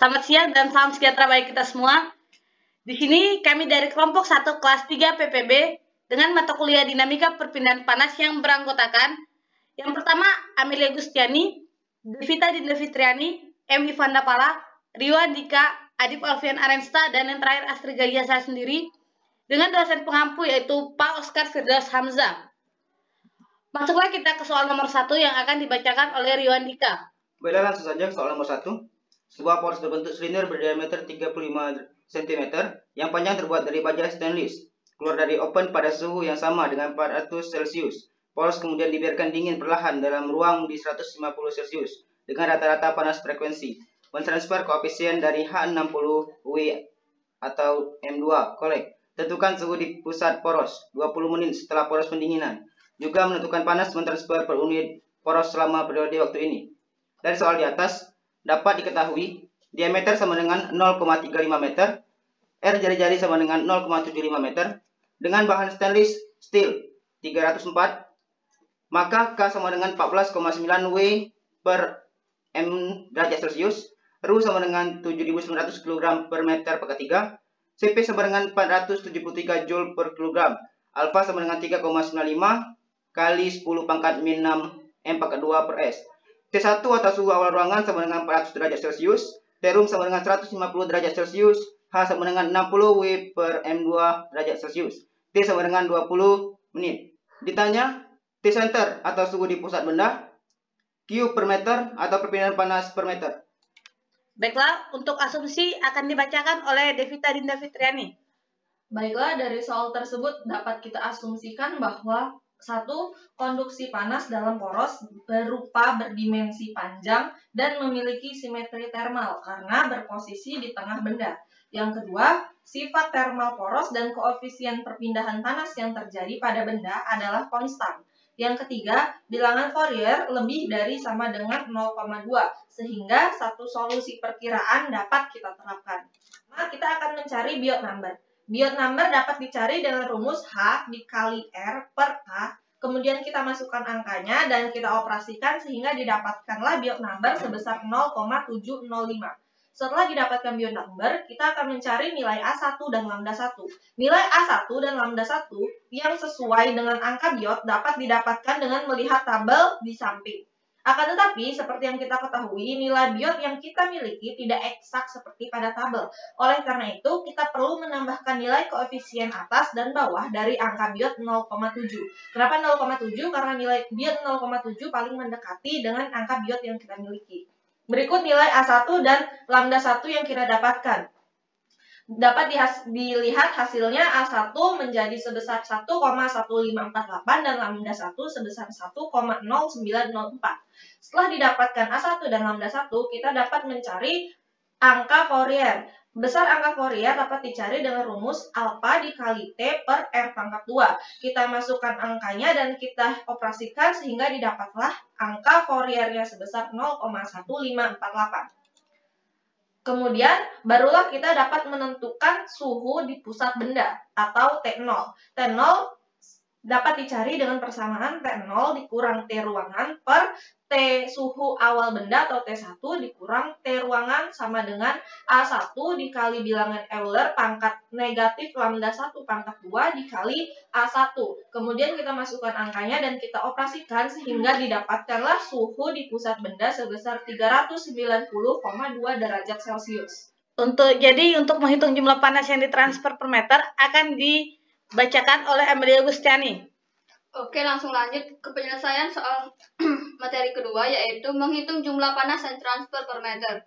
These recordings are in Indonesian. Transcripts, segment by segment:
Selamat siang dan salam sejahtera bagi kita semua. Di sini kami dari kelompok 1 kelas 3 PPB dengan mata kuliah Dinamika Perpindahan Panas yang beranggotakan yang pertama Amelia Gustiani, Devita Dinda Fitriani, M. Ivanda Pala, Rio Andika, Adip Alfian Arensta, dan yang terakhir Astri Gaya saya sendiri dengan dosen pengampu yaitu Pak Oscar Firdaus Hamzah. Masuklah kita ke soal nomor 1 yang akan dibacakan oleh Rio Andika. Baiklah, langsung saja soal nomor 1. Sebuah poros berbentuk silinder berdiameter 35 cm yang panjang terbuat dari baja stainless keluar dari open pada suhu yang sama dengan 400 Celcius. Poros kemudian dibiarkan dingin perlahan dalam ruang di 150 Celcius dengan rata-rata panas frekuensi. Mentransfer koefisien dari H60W atau M2 kolek. Tentukan suhu di pusat poros 20 menit setelah poros pendinginan. Juga menentukan panas mentransfer per unit poros selama periode waktu ini. Dari soal di atas dapat diketahui diameter sama dengan 0,35 meter, R jari-jari sama dengan 0,75 meter, dengan bahan stainless steel 304, maka K sama dengan 14,9 W per M derajat Celcius, Ru sama dengan 7.900 kg per meter pangkat 3, Cp sama dengan 473 Joule per kilogram, Alpha sama dengan 3,95 kali 10 pangkat min 6 M pangkat 2 per S. T1 atau suhu awal ruangan sama dengan 400 derajat Celcius, T-room sama dengan 150 derajat Celcius, H sama dengan 60 W per M2 derajat Celcius, T sama dengan 20 menit. Ditanya T-center atau suhu di pusat benda, Q per meter atau perpindahan panas per meter. Baiklah, untuk asumsi akan dibacakan oleh Devita Dinda Fitriani. Baiklah, dari soal tersebut dapat kita asumsikan bahwa 1. Konduksi panas dalam poros berupa berdimensi panjang dan memiliki simetri termal karena berposisi di tengah benda. Yang kedua, sifat termal poros dan koefisien perpindahan panas yang terjadi pada benda adalah konstan. Yang ketiga, bilangan Fourier lebih dari sama dengan 0,2 sehingga satu solusi perkiraan dapat kita terapkan. Nah, kita akan mencari Biot number. Biot number dapat dicari dengan rumus H dikali R per K, kemudian kita masukkan angkanya dan kita operasikan sehingga didapatkanlah Biot number sebesar 0,705. Setelah didapatkan Biot number, kita akan mencari nilai A1 dan lambda 1. Nilai A1 dan lambda 1 yang sesuai dengan angka Biot dapat didapatkan dengan melihat tabel di samping. Akan tetapi, seperti yang kita ketahui, nilai Biot yang kita miliki tidak eksak seperti pada tabel. Oleh karena itu, kita perlu menambahkan nilai koefisien atas dan bawah dari angka Biot 0,7. Kenapa 0,7? Karena nilai Biot 0,7 paling mendekati dengan angka Biot yang kita miliki. Berikut nilai A1 dan lambda 1 yang kita dapatkan. Dapat dilihat hasilnya A1 menjadi sebesar 1,1548 dan lambda 1 sebesar 1,0904. Setelah didapatkan A1 dan lambda 1, kita dapat mencari angka Fourier. Besar angka Fourier dapat dicari dengan rumus alpha dikali T per R pangkat 2. Kita masukkan angkanya dan kita operasikan sehingga didapatlah angka Fouriernya sebesar 0,1548. Kemudian, barulah kita dapat menentukan suhu di pusat benda atau T0. T0 dapat dicari dengan persamaan T0 dikurang T ruangan per T suhu awal benda atau T1 dikurang T ruangan sama dengan A1 dikali bilangan Euler pangkat negatif lambda 1 pangkat 2 dikali A1. Kemudian kita masukkan angkanya dan kita operasikan sehingga didapatkanlah suhu di pusat benda sebesar 390,2 derajat Celcius. Untuk menghitung jumlah panas yang ditransfer per meter akan dibacakan oleh Amelia Gustiani. Oke, langsung lanjut ke penyelesaian soal materi kedua, yaitu menghitung jumlah panas yang transfer per meter.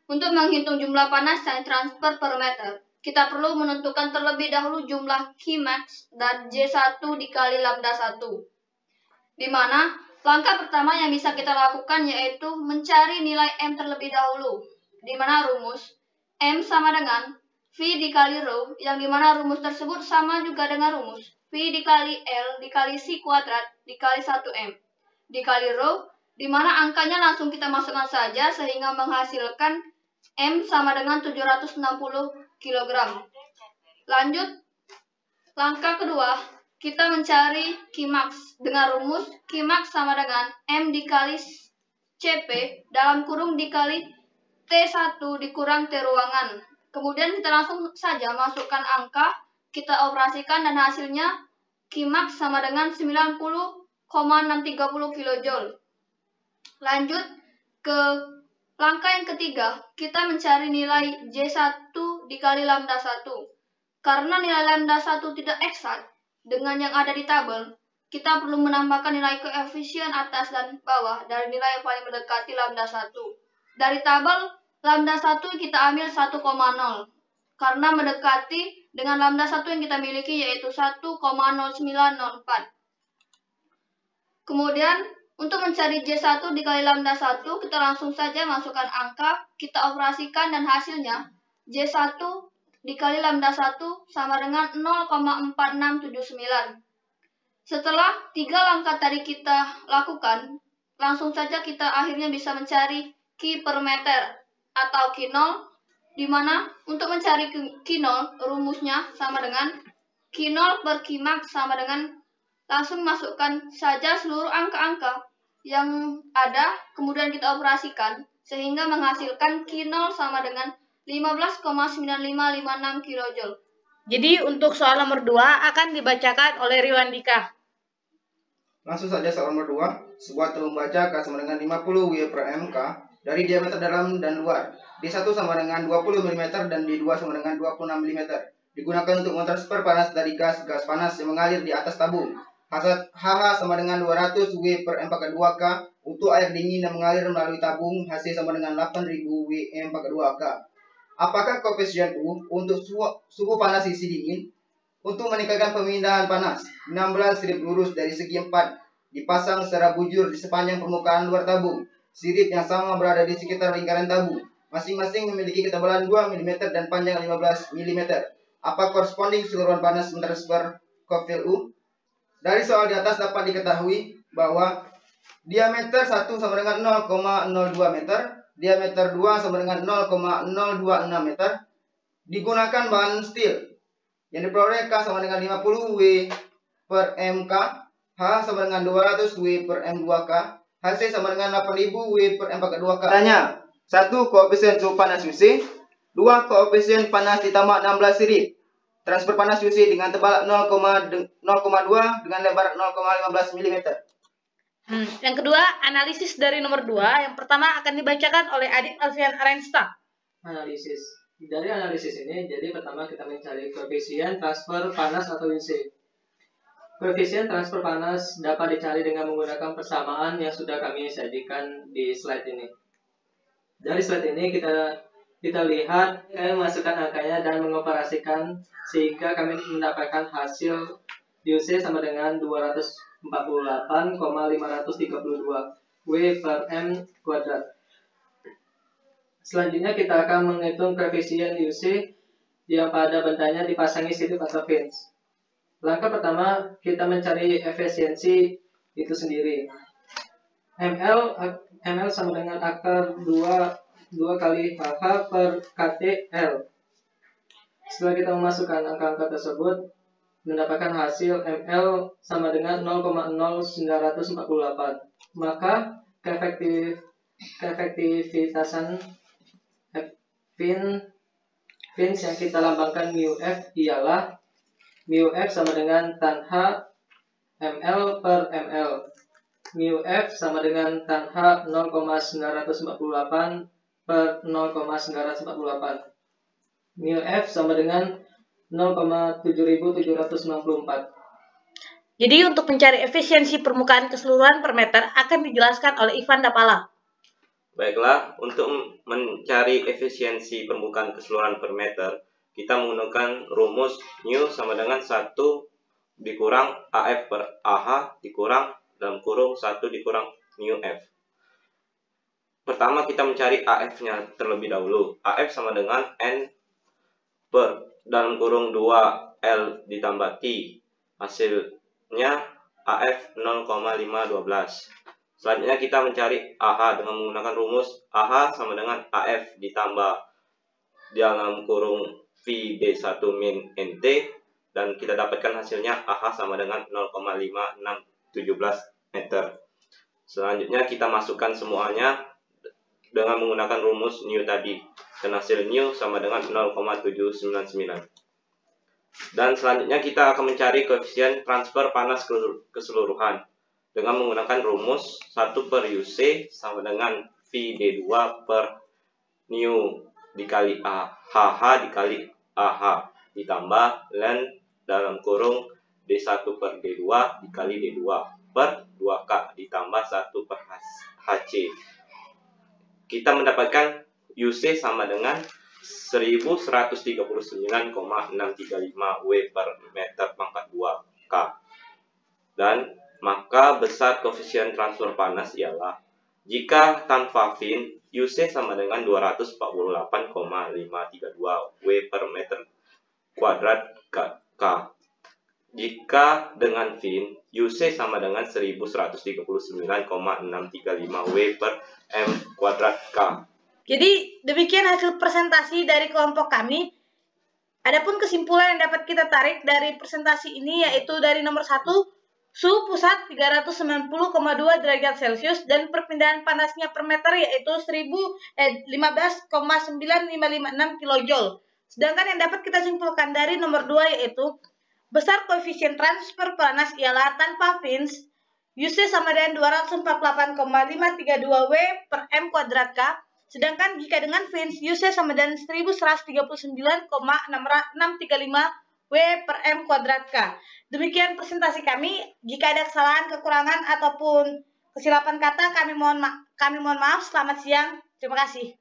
Untuk menghitung jumlah panas yang transfer per meter, kita perlu menentukan terlebih dahulu jumlah Qmax dan J1 dikali lambda 1. Di mana langkah pertama yang bisa kita lakukan yaitu mencari nilai M terlebih dahulu. Di mana rumus M sama dengan V dikali Rho, yang dimana rumus tersebut sama juga dengan rumus V dikali L dikali C kuadrat dikali 1M dikali Rho, dimana angkanya langsung kita masukkan saja sehingga menghasilkan M sama dengan 760 kg. Lanjut, langkah kedua, kita mencari Qmax dengan rumus Qmax sama dengan M dikali CP dalam kurung dikali T1 dikurang T ruangan. Kemudian kita langsung saja masukkan angka, kita operasikan dan hasilnya Qmax sama dengan 90,630 kJ. Lanjut ke langkah yang ketiga, kita mencari nilai J1 dikali lambda 1. Karena nilai lambda 1 tidak eksak dengan yang ada di tabel, kita perlu menambahkan nilai koefisien atas dan bawah dari nilai yang paling mendekati lambda 1. Dari tabel, lambda 1 kita ambil 1,0 karena mendekati dengan lambda 1 yang kita miliki yaitu 1,0904. Kemudian untuk mencari J1 dikali lambda 1, kita langsung saja masukkan angka, kita operasikan dan hasilnya J1 dikali lambda 1 sama dengan 0,4679. Setelah 3 langkah tadi kita lakukan, langsung saja kita akhirnya bisa mencari Ki per meter atau Q0, di mana untuk mencari Q0 rumusnya sama dengan Q0 per Qmax sama dengan langsung masukkan saja seluruh angka-angka yang ada, kemudian kita operasikan sehingga menghasilkan Q0 sama dengan 15,9556 kJ. Jadi untuk soal nomor 2 akan dibacakan oleh Riwandika. Langsung saja soal nomor 2. Sebuah telung baja K sama dengan 50 W per MK dari diameter dalam dan luar. D1 sama dengan 20 mm dan D2 sama dengan 26 mm. Digunakan untuk mentransfer panas dari gas panas yang mengalir di atas tabung. HH sama dengan 200 W per M42K untuk air dingin yang mengalir melalui tabung. HC sama dengan 8000 W M42K. Apakah koefisien U untuk suhu panas sisi dingin? Untuk meningkatkan pemindahan panas, 16 sirip lurus dari segi 4 dipasang secara bujur di sepanjang permukaan luar tabung. Sirip yang sama berada di sekitar lingkaran tabung. Masing-masing memiliki ketebalan 2 mm dan panjang 15 mm. Apa corresponding keseluruhan panas mentransfer koefisien U? Dari soal di atas dapat diketahui bahwa diameter 1 sama dengan 0,02 meter, diameter 2 sama dengan 0,026 meter. Digunakan bahan steel yang diperoleh K sama dengan 50 W per MK, H sama dengan 200 W per M2K, HC sama dengan 8000 W per M42K. Tanya, 1. Koefisien suhu panas UC, 2. Koefisien panas ditambah 16 sirip. Transfer panas UC dengan tebal 0,2 dengan lebar 0,15 mm. Yang kedua, analisis dari nomor 2. Yang pertama akan dibacakan oleh Adit Alfian Arensta. Analisis. Dari analisis ini, jadi pertama kita mencari koefisien transfer panas atau UC. Koefisien transfer panas dapat dicari dengan menggunakan persamaan yang sudah kami sajikan di slide ini. Dari slide ini kita lihat, kami masukkan angkanya dan mengoperasikan sehingga kami mendapatkan hasil UC sama dengan 248,532 W per M kuadrat. Selanjutnya kita akan menghitung koefisien UC yang pada bentanya dipasangi sirip atau fins. Langkah pertama kita mencari efisiensi itu sendiri. ml sama dengan akar 2 kali HH per KTL. Setelah kita memasukkan angka-angka tersebut, mendapatkan hasil ml sama dengan 0,0948. Maka keefektivitasan fins yang kita lambangkan μf ialah μf sama dengan tan H ml per ml. μf sama dengan tan H 0,948 per 0,948. μf sama dengan 0,7794. Jadi untuk mencari efisiensi permukaan keseluruhan per meter akan dijelaskan oleh Ivan Dapala. Baiklah, untuk mencari efisiensi permukaan keseluruhan per meter, kita menggunakan rumus mu sama dengan 1 dikurang AF per AH dikurang dalam kurung 1 dikurang mu F. Pertama kita mencari AF-nya terlebih dahulu. AF sama dengan N per dalam kurung 2L ditambah T. Hasilnya AF 0,512. Selanjutnya kita mencari AH dengan menggunakan rumus AH sama dengan AF ditambah dalam kurung V D1 min NT, dan kita dapatkan hasilnya AH sama dengan 0,5617 meter. Selanjutnya kita masukkan semuanya dengan menggunakan rumus new tadi. Dan hasil new sama dengan 0,799. Dan selanjutnya kita akan mencari koefisien transfer panas keseluruhan dengan menggunakan rumus 1 per UC sama dengan VD2 per nu dikali HH dikali AH ditambah ln dalam kurung D1 per D2 dikali D2 per 2K ditambah 1 per HC. Kita mendapatkan UC sama dengan 1139,635 W per meter pangkat 2 K. Dan maka besar koefisien transfer panas ialah jika tanpa fin UC sama dengan 248,532 W per meter kuadrat K. Jika dengan fin UC sama dengan 1139,635 W per M kuadrat K. Jadi demikian hasil presentasi dari kelompok kami. Adapun kesimpulan yang dapat kita tarik dari presentasi ini yaitu dari nomor 1, suhu pusat 390,2 derajat Celcius dan perpindahan panasnya per meter yaitu 15,9556 kJ. Sedangkan yang dapat kita simpulkan dari nomor 2 yaitu besar koefisien transfer panas ialah tanpa fins UC sama dengan 248,532 W per M kuadrat K. Sedangkan jika dengan fins UC sama dengan 1139,635 W per M kuadrat K. Demikian presentasi kami. Jika ada kesalahan, kekurangan, ataupun kesilapan kata, kami mohon maaf. Selamat siang. Terima kasih.